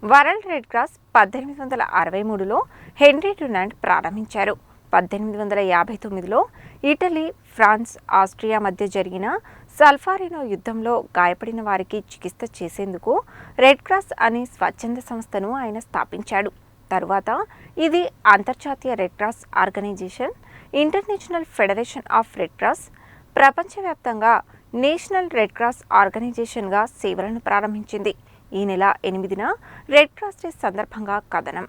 World Red Cross 1863లో Henry Dunant ప్రారంభించారు. 1859లో ఇటలీ, ఫ్రాన్స్, ఆస్ట్రియా మధ్య జరిగిన సల్ఫారినో యుద్ధంలో గాయపడిన వారికి చికిత్స చేసేందుకు రెడ్ క్రాస్ అనే స్వచ్ఛంద సంస్థను ఆయన స్థాపించాడు. తరువాత ఇది అంతర్జాతీయ Red Cross organisation, International Federation of Red Cross, ప్రపంచవ్యాప్తంగా నేషనల్ రెడ్ క్రాస్ ఆర్గనైజేషన్గా సేవలను ప్రారంభించింది. ఈ నెల 8న రెడ్ క్రాస్ డే సందర్భంగా కథనం.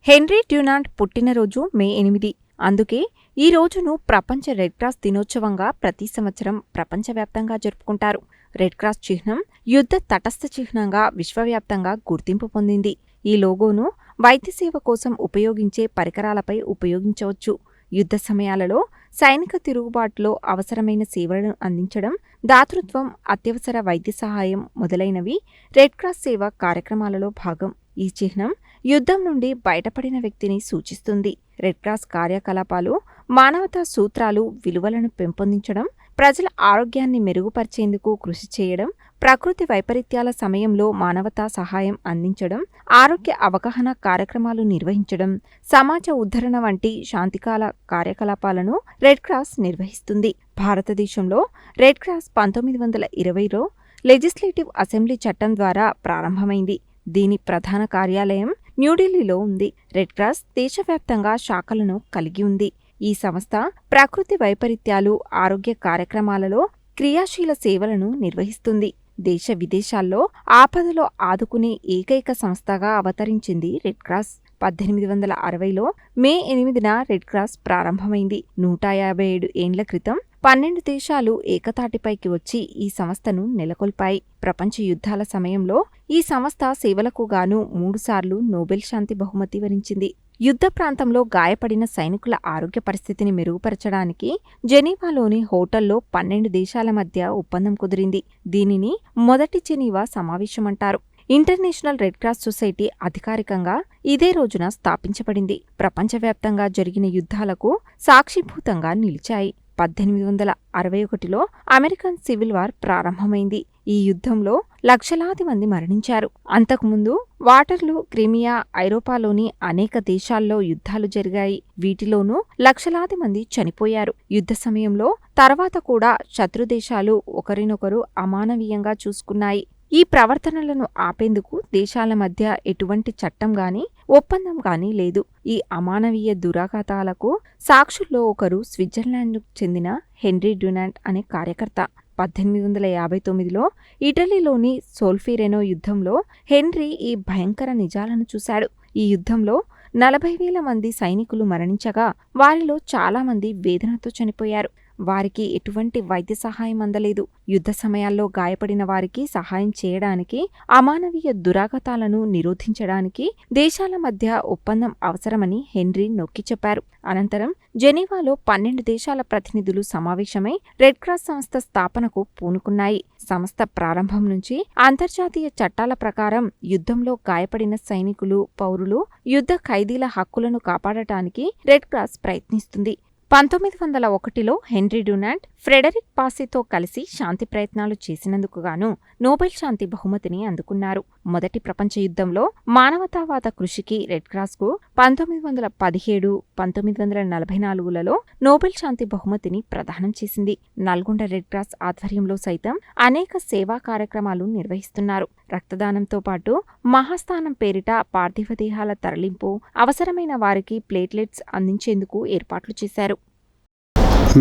హెన్రీ డ్యునాంట్ పుట్టినరోజు మే 8. అందుకే ఈ రోజును ప్రపంచ రెడ్ క్రాస్ దినోత్సవంగా ప్రతి సంవత్సరం ప్రపంచవ్యాప్తంగా జరుపుకుంటారు. రెడ్ క్రాస్ చిహ్నం యుద్ధ తటస్థ చిహ్నంగా విశ్వవ్యాప్తంగా గుర్తింపు పొందింది. ఈ లోగోను వైద్య సేవ కోసం ఉపయోగించే పరికరాలపై ఉపయోగించవచ్చు. యుద్ధ సమయాలలో సైనిక తిరుగుబాటులో అవసరమైన సేవలను అందించడం, దాతృత్వం, అత్యవసర వైద్య సహాయం మొదలైనవి రెడ్ క్రాస్ సేవ కార్యక్రమాలలో భాగం. ఈ చిహ్నం యుద్ధం నుండి బయటపడిన వ్యక్తిని సూచిస్తుంది. రెడ్ క్రాస్ కార్యకలాపాలు మానవతా సూత్రాలు, విలువలను పెంపొందించడం, ప్రజల ఆరోగ్యాన్ని మెరుగుపరిచేందుకు కృషి చేయడం, ప్రకృతి వైపరీత్యాల సమయంలో మానవతా సహాయం అందించడం, ఆరోగ్య అవగాహన కార్యక్రమాలు నిర్వహించడం, సమాజ ఉద్ధరణ వంటి శాంతికాల కార్యకలాపాలను రెడ్ క్రాస్ నిర్వహిస్తుంది. భారతదేశంలో రెడ్ క్రాస్ 1920లో లెజిస్లేటివ్ అసెంబ్లీ చట్టం ద్వారా ప్రారంభమైంది. దీని ప్రధాన కార్యాలయం న్యూఢిల్లీలో ఉంది. రెడ్ క్రాస్ దేశవ్యాప్తంగా శాఖలను కలిగి ఉంది. ఈ సంస్థ ప్రకృతి వైపరీత్యాలు, ఆరోగ్య కార్యక్రమాలలో క్రియాశీల సేవలను నిర్వహిస్తుంది. దేశ విదేశాల్లో ఆపదలో ఆదుకునే ఏకైక సంస్థగా అవతరించింది రెడ్ క్రాస్. 1860లో మే 8న రెడ్ క్రాస్ ప్రారంభమైంది. 157 ఏండ్ల క్రితం 12 దేశాలు ఏకతాటిపైకి వచ్చి ఈ సంస్థను నెలకొల్పాయి. ప్రపంచ యుద్ధాల సమయంలో ఈ సంస్థ సేవలకు గాను 3 సార్లు నోబెల్ శాంతి బహుమతి వరించింది. యుద్ధ ప్రాంతంలో గాయపడిన సైనికుల ఆరోగ్య పరిస్థితిని మెరుగుపరచడానికి జెనీవాలోని హోటల్లో 12 దేశాల మధ్య ఒప్పందం కుదిరింది. దీనిని మొదటి జెనీవా సమావేశమంటారు. ఇంటర్నేషనల్ రెడ్ క్రాస్ సొసైటీ అధికారికంగా ఇదే రోజున స్థాపించబడింది. ప్రపంచవ్యాప్తంగా జరిగిన యుద్ధాలకు సాక్షిభూతంగా నిలిచాయి. 1861లో అమెరికన్ సివిల్ వార్ ప్రారంభమైంది. ఈ యుద్ధంలో లక్షలాది మంది మరణించారు. అంతకుముందు వాటర్లూ, క్రిమియా, ఐరోపాలోని అనేక దేశాల్లో యుద్ధాలు జరిగాయి. వీటిలోనూ లక్షలాది మంది చనిపోయారు. యుద్ధ సమయంలో తర్వాత కూడా శత్రుదేశాలు ఒకరినొకరు అమానవీయంగా చూసుకున్నాయి. ఈ ప్రవర్తనలను ఆపేందుకు దేశాల మధ్య ఎటువంటి చట్టం గాని, ఒప్పందం గాని లేదు. ఈ అమానవీయ దురాఘాతాలకు సాక్షుల్లో ఒకరు స్విట్జర్లాండ్కు చెందిన హెన్రీ డ్యునాంట్ అనే కార్యకర్త. 1859లో ఇటలీలోని సోల్ఫీరెనో యుద్ధంలో హెన్రీ ఈ భయంకర నిజాలను చూశాడు. ఈ యుద్ధంలో 40,000 మంది సైనికులు మరణించగా వారిలో చాలామంది వేదనతో చనిపోయారు. వారికి ఎటువంటి వైద్య సహాయం అందలేదు. యుద్ధ సమయాల్లో గాయపడిన వారికి సహాయం చేయడానికి, అమానవీయ దురాఘాతాలను నిరోధించడానికి దేశాల మధ్య ఒప్పందం అవసరమని హెన్రీ నొక్కి చెప్పారు. అనంతరం జెనీవాలో 12 దేశాల ప్రతినిధులు సమావేశమై రెడ్ క్రాస్ సంస్థ స్థాపనకు పూనుకున్నాయి. సంస్థ ప్రారంభం నుంచి అంతర్జాతీయ చట్టాల ప్రకారం యుద్ధంలో గాయపడిన సైనికులు, పౌరులు, యుద్ధ ఖైదీల హక్కులను కాపాడటానికి రెడ్ క్రాస్ ప్రయత్నిస్తుంది. 1901లో హెన్రీ డ్యునాంట్ ఫ్రెడరిక్ పాసీతో కలిసి శాంతి ప్రయత్నాలు చేసినందుకు గాను నోబెల్ శాంతి బహుమతిని అందుకున్నారు. మొదటి ప్రపంచ యుద్ధంలో మానవతావాద కృషికి రెడ్ క్రాస్కు 1917, 1944లలో నోబెల్ శాంతి బహుమతిని ప్రదానం చేసింది. నల్గొండ రెడ్ క్రాస్ ఆధ్వర్యంలో సైతం అనేక సేవా కార్యక్రమాలు నిర్వహిస్తున్నారు. రక్తదానంతో పాటు మహాస్థానం పేరిట పార్థివ దేహాల తరలింపు, అవసరమైన వారికి ప్లేట్లెట్స్ అందించేందుకు ఏర్పాట్లు చేశారు.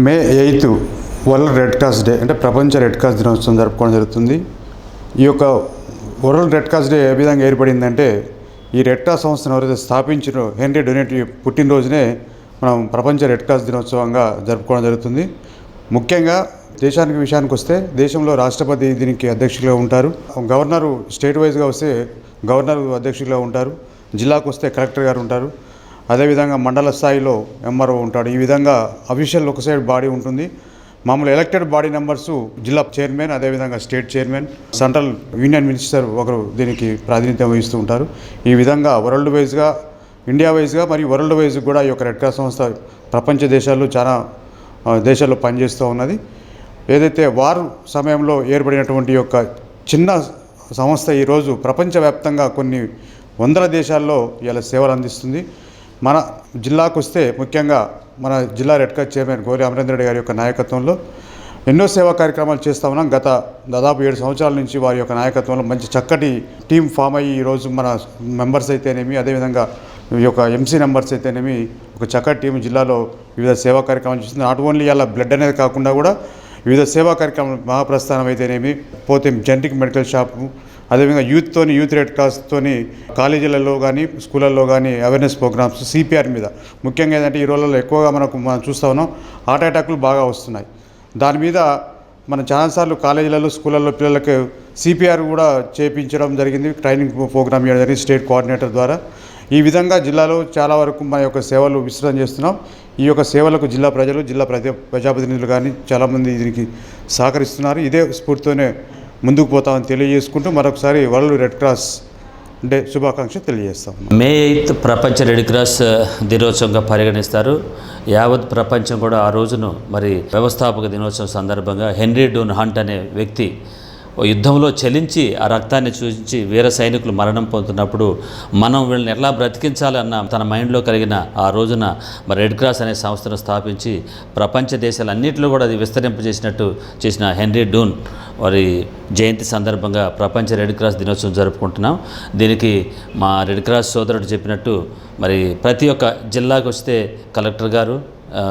మే 8 వరల్డ్ రెడ్ క్రాస్ డే, అంటే ప్రపంచ రెడ్ క్రాస్ దినోత్సవం జరుపుకోవడం జరుగుతుంది. ఈ యొక్క వరల్డ్ రెడ్ క్రాస్ డే ఏ విధంగా ఏర్పడిందంటే, ఈ రెడ్ క్రాస్ సంస్థను ఎవరైతే స్థాపించారో హెన్రీ డ్యునాంట్ పుట్టినరోజునే మనం ప్రపంచ రెడ్ క్రాస్ దినోత్సవంగా జరుపుకోవడం జరుగుతుంది. ముఖ్యంగా దేశానికి విషయానికి వస్తే, దేశంలో రాష్ట్రపతి దీనికి అధ్యక్షులుగా ఉంటారు. గవర్నరు స్టేట్ వైజ్గా వస్తే గవర్నర్ అధ్యక్షులుగా ఉంటారు. జిల్లాకు వస్తే కలెక్టర్ గారు ఉంటారు. అదేవిధంగా మండల స్థాయిలో ఎంఆర్ఓ ఉంటాడు. ఈ విధంగా అఫీషియల్ ఒక సైడ్ బాడీ ఉంటుంది. మామూలు ఎలక్టెడ్ బాడీ మెంబర్స్ జిల్లా చైర్మన్, అదేవిధంగా state chairman, central union minister ఒకరు దీనికి ప్రాతినిధ్యం వహిస్తూ ఉంటారు. ఈ విధంగా వరల్డ్ వైజ్గా, ఇండియా వైజ్గా మరియు వరల్డ్ వైజ్ కూడా ఈ యొక్క రెడ్ క్రాస్ సంస్థ ప్రపంచ దేశాల్లో చాలా దేశాల్లో పనిచేస్తూ ఉన్నది. ఏదైతే వార్ సమయంలో ఏర్పడినటువంటి యొక్క చిన్న సంస్థ ఈరోజు ప్రపంచవ్యాప్తంగా కొన్ని వందల దేశాల్లో ఇలా సేవలు అందిస్తుంది. మన జిల్లాకు వస్తే ముఖ్యంగా మన జిల్లా రెడ్ క్రాస్ చైర్మన్ గోరి అమరేంద్ర రెడ్డి గారి యొక్క నాయకత్వంలో ఎన్నో సేవా కార్యక్రమాలు చేస్తూ ఉన్నాం. గత దాదాపు 7 సంవత్సరాల నుంచి వారి యొక్క నాయకత్వంలో మంచి చక్కటి టీం ఫామ్ అయ్యి ఈరోజు మన మెంబర్స్ అయితేనేమి, అదేవిధంగా ఈ యొక్క ఎంసీ మెంబర్స్ అయితేనేమి ఒక చక్కటి టీం జిల్లాలో వివిధ సేవా కార్యక్రమాలు చేస్తుంది. నాట్ ఓన్లీ ఇలా బ్లడ్ అనేది కాకుండా కూడా వివిధ సేవా కార్యక్రమాలు మహాప్రస్థానం అయితేనేమి, పోతే జెనరిక్ మెడికల్ షాపు, అదేవిధంగా యూత్ రెడ్ క్రాస్తోని కాలేజీలలో కానీ స్కూళ్ళల్లో కానీ అవేర్నెస్ ప్రోగ్రామ్స్ సిపిఆర్ మీద ముఖ్యంగా ఏంటంటే ఈ రోజుల్లో ఎక్కువగా మనం చూస్తూ ఉన్నాం హార్ట్ అటాక్లు బాగా వస్తున్నాయి. దాని మీద మనం చాలాసార్లు కాలేజీలలో స్కూళ్ళల్లో పిల్లలకు సిపిఆర్ కూడా చేయించడం జరిగింది. ట్రైనింగ్ ప్రోగ్రామ్ ఇవ్వడం జరిగింది స్టేట్ కోఆర్డినేటర్ ద్వారా. ఈ విధంగా జిల్లాలో చాలా వరకు మన యొక్క సేవలు విస్తృతం చేస్తున్నాం. ఈ యొక్క సేవలకు జిల్లా ప్రజలు, జిల్లా ప్రజాప్రతినిధులు కానీ చాలామంది దీనికి సహకరిస్తున్నారు. ఇదే స్ఫూర్తితోనే ముందుకు పోతామని తెలియజేసుకుంటూ మరొకసారి వరల్డ్ రెడ్ క్రాస్ డే శుభాకాంక్షలు తెలియజేస్తాం. మే 8 ప్రపంచ రెడ్ క్రాస్ దినోత్సవంగా పరిగణిస్తారు. యావత్ ప్రపంచం కూడా ఆ రోజును మరి వ్యవస్థాపక దినోత్సవం సందర్భంగా హెన్రీ డూన్ హంట్ అనే వ్యక్తి యుద్ధంలో చలించి ఆ రక్తాన్ని చూసి వీర సైనికులు మరణం పొందుతున్నప్పుడు మనం వీళ్ళని ఎలా బ్రతికించాలన్న తన మైండ్లో కలిగిన ఆ రోజున మరి రెడ్ క్రాస్ అనే సంస్థను స్థాపించి ప్రపంచ దేశాలన్నింటిలో కూడా అది విస్తరింపజేసినట్టు చేసిన హెన్రీ డూన్ వారి జయంతి సందర్భంగా ప్రపంచ రెడ్ క్రాస్ దినోత్సవం జరుపుకుంటున్నాం. దీనికి మా రెడ్ క్రాస్ సోదరుడు చెప్పినట్టు మరి ప్రతి ఒక్క జిల్లాకు వస్తే కలెక్టర్ గారు,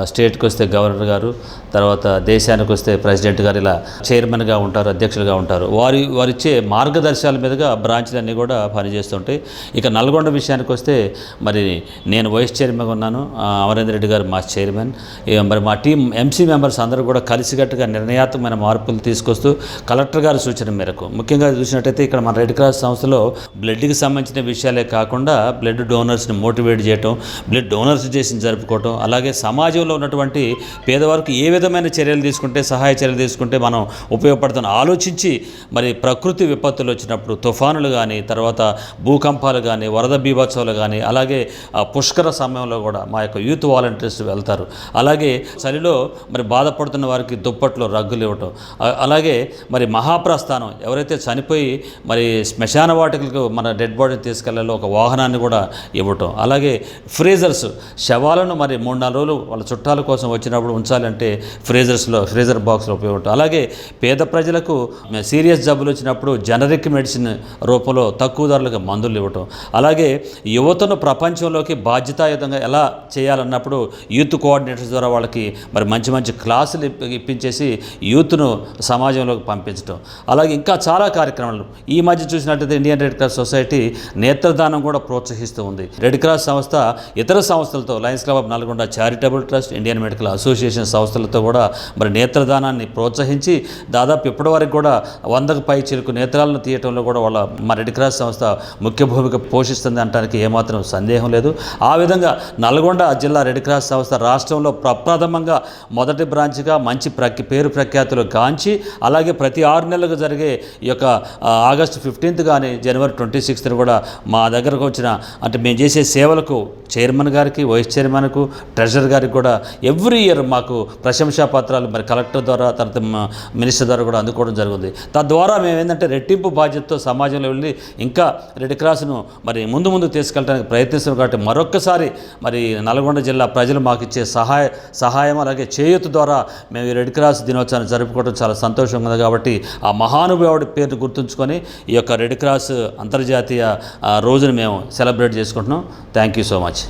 స్టేట్కి వస్తే గవర్నర్ గారు, తర్వాత దేశానికి వస్తే ప్రెసిడెంట్ గారు ఇలా చైర్మన్గా ఉంటారు, అధ్యక్షులుగా ఉంటారు. వారిచ్చే మార్గదర్శకాల మీదుగా బ్రాంచ్లన్నీ కూడా పనిచేస్తుంటాయి. ఇక నల్గొండ విషయానికి వస్తే మరి నేను వైస్ చైర్మన్గా ఉన్నాను, అమరేంద్ర రెడ్డి గారు మా చైర్మన్. మరి మా టీం ఎంసీ మెంబర్స్ అందరూ కూడా కలిసికట్టుగా నిర్ణయాత్మకమైన మార్పులు తీసుకొస్తూ కలెక్టర్ గారి సూచన మేరకు ముఖ్యంగా చూసినట్టయితే ఇక్కడ మన రెడ్ క్రాస్ సంస్థలో బ్లడ్కి సంబంధించిన విషయాలే కాకుండా బ్లడ్ డోనర్స్ని మోటివేట్ చేయటం, బ్లడ్ డోనర్స్ చేసి జరుపుకోవటం, అలాగే సమాజంలో ఉన్నటువంటి పేదవారికి ఏ విధమైన చర్యలు తీసుకుంటే, సహాయ చర్యలు తీసుకుంటే మనం ఉపయోగపడుతున్న ఆలోచించి మరి ప్రకృతి విపత్తులు వచ్చినప్పుడు తుఫానులు కానీ, తర్వాత భూకంపాలు కానీ, వరద బీభత్సవాలు కానీ, అలాగే పుష్కర సమయంలో కూడా మా యొక్క యూత్ వాలంటీర్స్ వెళ్తారు. అలాగే చలిలో మరి బాధపడుతున్న వారికి దుప్పట్లు, రగ్గులు ఇవ్వటం, అలాగే మరి మహాప్రస్థానం ఎవరైతే చనిపోయి మరి శ్మశాన వాటికలకు మన డెడ్ బాడీని తీసుకెళ్లాలో ఒక వాహనాన్ని కూడా ఇవ్వటం, అలాగే ఫ్రీజర్స్ శవాలను మరి 3-4 రోజులు వాళ్ళ చుట్టాల కోసం వచ్చినప్పుడు ఉంచాలంటే ఫ్రీజర్ బాక్స్లో ఉపయోగపడటం, అలాగే పేద ప్రజలకు సీరియస్ జబ్బులు వచ్చినప్పుడు జనరిక్ మెడిసిన్ రూపంలో తక్కువ ధరలకు మందులు ఇవ్వటం, అలాగే యువతను ప్రపంచంలోకి బాధ్యతాయుతంగా ఎలా చేయాలన్నప్పుడు యూత్ కోఆర్డినేటర్స్ ద్వారా వాళ్ళకి మరి మంచి క్లాసులు ఇప్పించేసి యూత్ను సమాజంలోకి పంపించడం, అలాగే ఇంకా చాలా కార్యక్రమాలు. ఈ మధ్య చూసినట్టయితే ఇండియన్ రెడ్ క్రాస్ సొసైటీ నేత్రదానం కూడా ప్రోత్సహిస్తూ ఉంది. రెడ్ క్రాస్ సంస్థ ఇతర సంస్థలతో Lions club of Nalgonda charitable trust, Indian medical association సంస్థలతో కూడా మరి నేత్రదానాన్ని ప్రోత్సహించి దాదాపు ఇప్పటివరకు కూడా 100కు పై చిలుకు నేత్రాలను తీయటంలో కూడా మా రెడ్ క్రాస్ సంస్థ ముఖ్య భూమిక పోషిస్తుంది అనడానికి ఏమాత్రం సందేహం లేదు. ఆ విధంగా నల్గొండ జిల్లా రెడ్ క్రాస్ సంస్థ రాష్ట్రంలో ప్రప్రథమంగా మొదటి బ్రాంచ్గా మంచి పేరు ప్రఖ్యాతులు గాంచి, అలాగే ప్రతి 6 నెలలకు జరిగే ఈ యొక్క ఆగస్టు 15th కానీ జనవరి 26th కూడా మా దగ్గరకు వచ్చిన అంటే మేము చేసే సేవలకు చైర్మన్ గారికి, వైస్ చైర్మన్కు, ట్రెజరర్ గారికి కూడా ఎవ్రీ ఇయర్ మాకు ప్రశంసా పత్రాలు మరి కలెక్టర్ ద్వారా, తర్వాత మినిస్టర్ ద్వారా కూడా అందుకోవడం జరుగుతుంది. తద్వారా మేము ఏంటంటే రెట్టింపు బాధ్యతతో సమాజంలో వెళ్ళి ఇంకా రెడ్ క్రాస్ను మరి ముందు తీసుకెళ్ళడానికి ప్రయత్నిస్తున్నాం. కాబట్టి మరొక్కసారి మరి నల్గొండ జిల్లా ప్రజలు మాకు ఇచ్చే సహాయం అలాగే చేయూత ద్వారా మేము ఈ రెడ్ క్రాస్ దినోత్సవాన్ని జరుపుకోవడం చాలా సంతోషంగా ఉంది. కాబట్టి ఆ మహానుభావుడి పేరును గుర్తుంచుకొని ఈ యొక్క రెడ్ క్రాస్ అంతర్జాతీయ రోజును మేము సెలబ్రేట్ చేసుకుంటున్నాం. Thank you so much.